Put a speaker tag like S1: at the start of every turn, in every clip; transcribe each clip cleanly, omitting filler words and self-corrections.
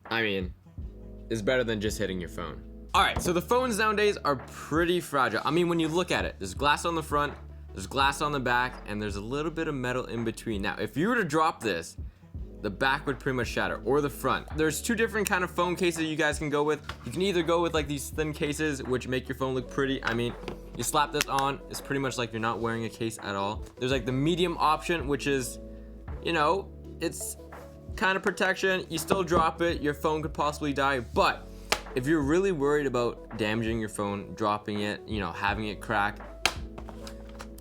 S1: I mean, is better than just hitting your phone. All right, so the phones nowadays are pretty fragile. I mean, when you look at it, there's glass on the front, there's glass on the back, and there's a little bit of metal in between. Now, if you were to drop this, the back would pretty much shatter, or the front. There's two different kind of phone cases you guys can go with. You can either go with like these thin cases, which make your phone look pretty. I mean, you slap this on, it's pretty much like you're not wearing a case at all. There's like the medium option, which is, you know, it's kind of protection. You still drop it, your phone could possibly die, but if you're really worried about damaging your phone, dropping it, you know, having it crack,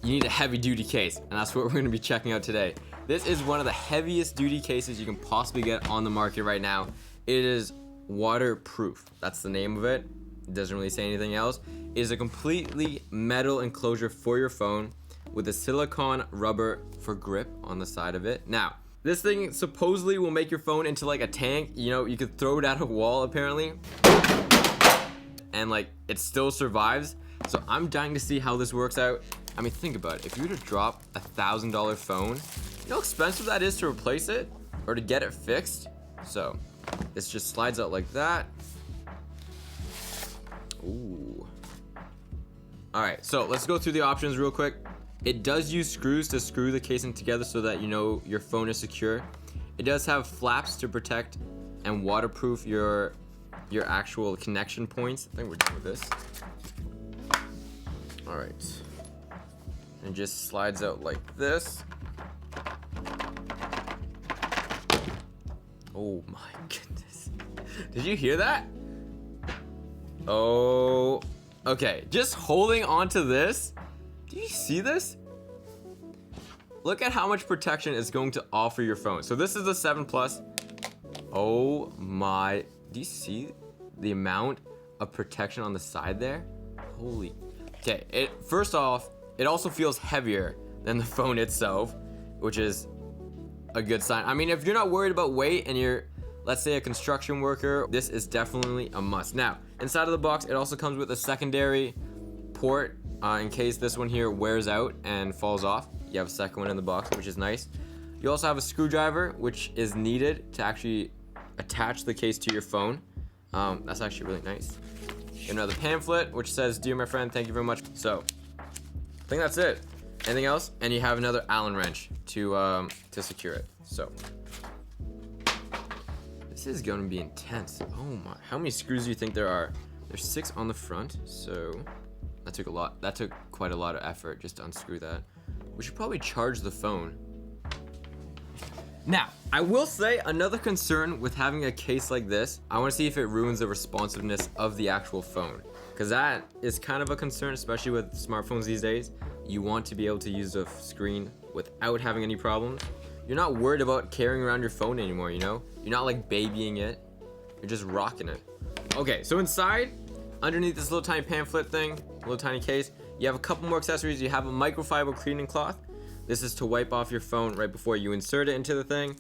S1: you need a heavy duty case, and that's what we're gonna be checking out today. This is one of the heaviest duty cases you can possibly get on the market right now. It is waterproof. That's the name of it. It doesn't really say anything else. It is a completely metal enclosure for your phone with a silicone rubber for grip on the side of it. Now, this thing supposedly will make your phone into like a tank. You know, you could throw it at a wall apparently, and like it still survives. So I'm dying to see how this works out. I mean, think about it. If you were to drop a $1,000 phone, you know how expensive that is to replace it or to get it fixed? So this just slides out like that. Ooh. All right, so let's go through the options real quick. It does use screws to screw the casing together so that you know your phone is secure. It does have flaps to protect and waterproof your actual connection points. I think we're done with this. All right. And it just slides out like this. Oh my goodness. Did you hear that? Oh, okay. Just holding onto this. Do you see this? Look at how much protection it's going to offer your phone. So this is the 7 Plus. Oh my, do you see the amount of protection on the side there? Holy. Okay, first off, it also feels heavier than the phone itself, which is a good sign. I mean, if you're not worried about weight and you're, let's say, a construction worker, this is definitely a must. Now, inside of the box, it also comes with a secondary port in case this one here wears out and falls off. You have a second one in the box, which is nice. You also have a screwdriver, which is needed to actually attach the case to your phone. That's actually really nice. Another pamphlet, which says, "Dear my friend, thank you very much." So, I think that's it. Anything else? And you have another Allen wrench to secure it. So, this is going to be intense. Oh my! How many screws do you think there are? There's 6 on the front, so that took a lot. That took quite a lot of effort just to unscrew that. We should probably charge the phone. Now, I will say another concern with having a case like this, I want to see if it ruins the responsiveness of the actual phone, because that is kind of a concern, especially with smartphones these days. You want to be able to use the screen without having any problems. You're not worried about carrying around your phone anymore, you know? You're not like babying it. You're just rocking it. Okay, so inside, underneath this little tiny pamphlet thing, little tiny case, you have a couple more accessories. You have a microfiber cleaning cloth. This is to wipe off your phone right before you insert it into the thing.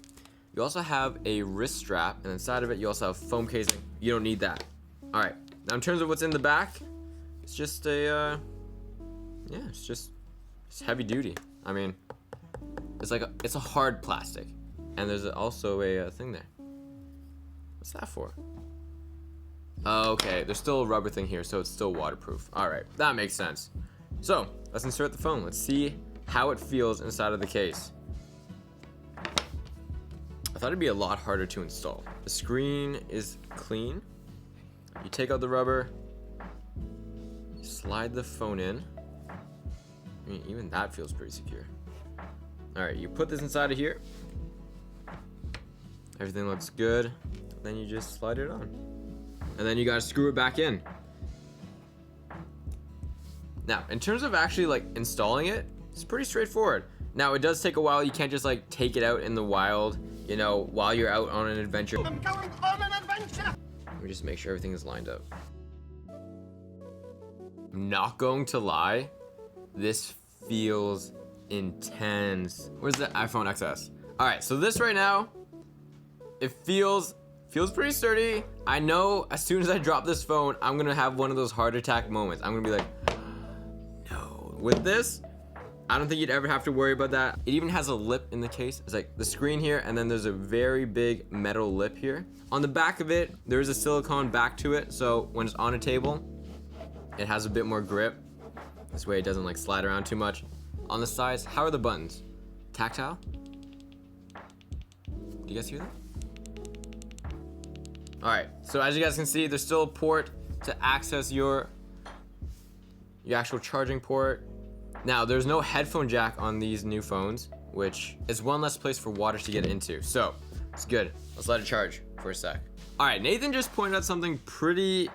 S1: You also have a wrist strap, and inside of it, you also have foam casing. You don't need that. All right, now in terms of what's in the back, it's just a, yeah, it's heavy duty. I mean, it's a hard plastic, and there's also a thing there. What's that for? Okay, there's still a rubber thing here, so it's still waterproof. All right, that makes sense. So let's insert the phone. Let's see how it feels inside of the case. I thought it'd be a lot harder to install. The screen is clean. You take out the rubber, you slide the phone in. I mean, even that feels pretty secure. All right, you put this inside of here. Everything looks good. Then you just slide it on. And then you gotta screw it back in. Now, in terms of actually like installing it, it's pretty straightforward. Now, it does take a while. You can't just like take it out in the wild, you know, while you're out on an adventure. I'm going on an adventure. Let me just make sure everything is lined up. I'm not going to lie, this feels intense. Where's the iPhone XS? All right, so this right now, it feels pretty sturdy. I know as soon as I drop this phone, I'm gonna have one of those heart attack moments. I'm gonna be like, no. With this, I don't think you'd ever have to worry about that. It even has a lip in the case. It's like the screen here, and then there's a very big metal lip here. On the back of it, there's a silicone back to it, so when it's on a table, it has a bit more grip. This way it doesn't like slide around too much. On the sides, how are the buttons? Tactile? Do you guys hear that? All right, so as you guys can see, there's still a port to access your actual charging port. Now, there's no headphone jack on these new phones, which is one less place for water to get into. So, it's good. Let's let it charge for a sec. All right, Nathan just pointed out something pretty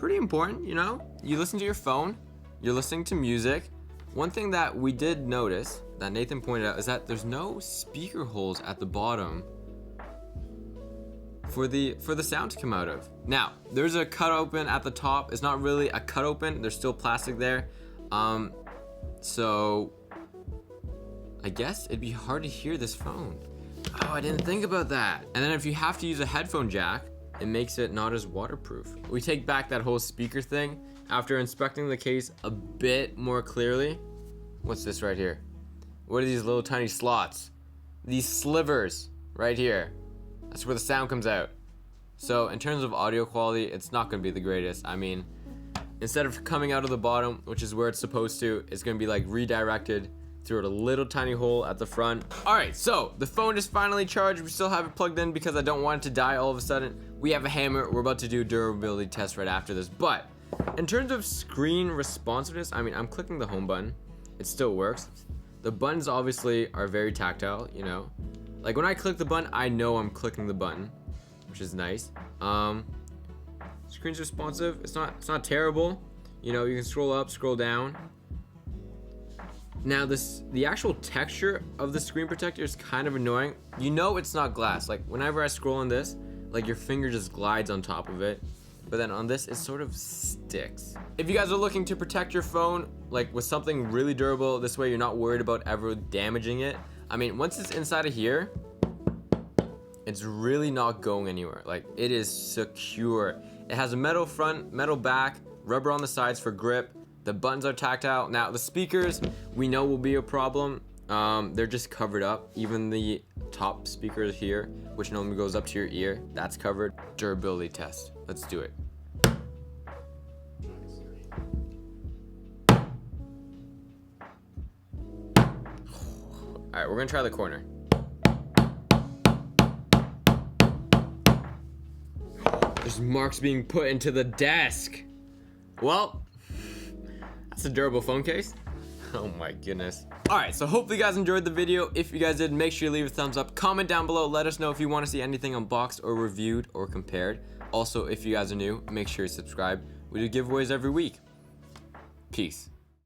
S1: important, you know? You listen to your phone, you're listening to music. One thing that we did notice that Nathan pointed out is that there's no speaker holes at the bottom for the sound to come out of. Now, there's a cut open at the top. It's not really a cut open. There's still plastic there. So I guess it'd be hard to hear this phone. Oh, I didn't think about that. And then if you have to use a headphone jack, it makes it not as waterproof. We take back that whole speaker thing after inspecting the case a bit more clearly. What's this right here? What are these little tiny slots? These slivers right here. That's where the sound comes out. So in terms of audio quality, it's not going to be the greatest. I mean, instead of coming out of the bottom, which is where it's supposed to, it's going to be like redirected through a little tiny hole at the front. All right, so the phone is finally charged. We still have it plugged in because I don't want it to die all of a sudden. We have a hammer. We're about to do a durability test right after this. But in terms of screen responsiveness, I mean, I'm clicking the home button. It still works. The buttons obviously are very tactile, you know. Like when I click the button, I know I'm clicking the button, which is nice. Screen's responsive. It's not terrible. You know, you can scroll up, scroll down. Now the actual texture of the screen protector is kind of annoying. You know it's not glass. Like whenever I scroll on this, like your finger just glides on top of it. But then on this, it sort of sticks. If you guys are looking to protect your phone, like with something really durable, this way you're not worried about ever damaging it. I mean, once it's inside of here, it's really not going anywhere. Like it is secure. It has a metal front, metal back, rubber on the sides for grip. The buttons are tactile. Now the speakers, we know will be a problem. They're just covered up. Even the top speaker here, which normally goes up to your ear, that's covered. Durability test. Let's do it. All right, we're gonna try the corner. There's marks being put into the desk. Well, that's a durable phone case. Oh my goodness. All right, so hopefully you guys enjoyed the video. If you guys did, make sure you leave a thumbs up. Comment down below. Let us know if you want to see anything unboxed or reviewed or compared. Also, if you guys are new, make sure you subscribe. We do giveaways every week. Peace.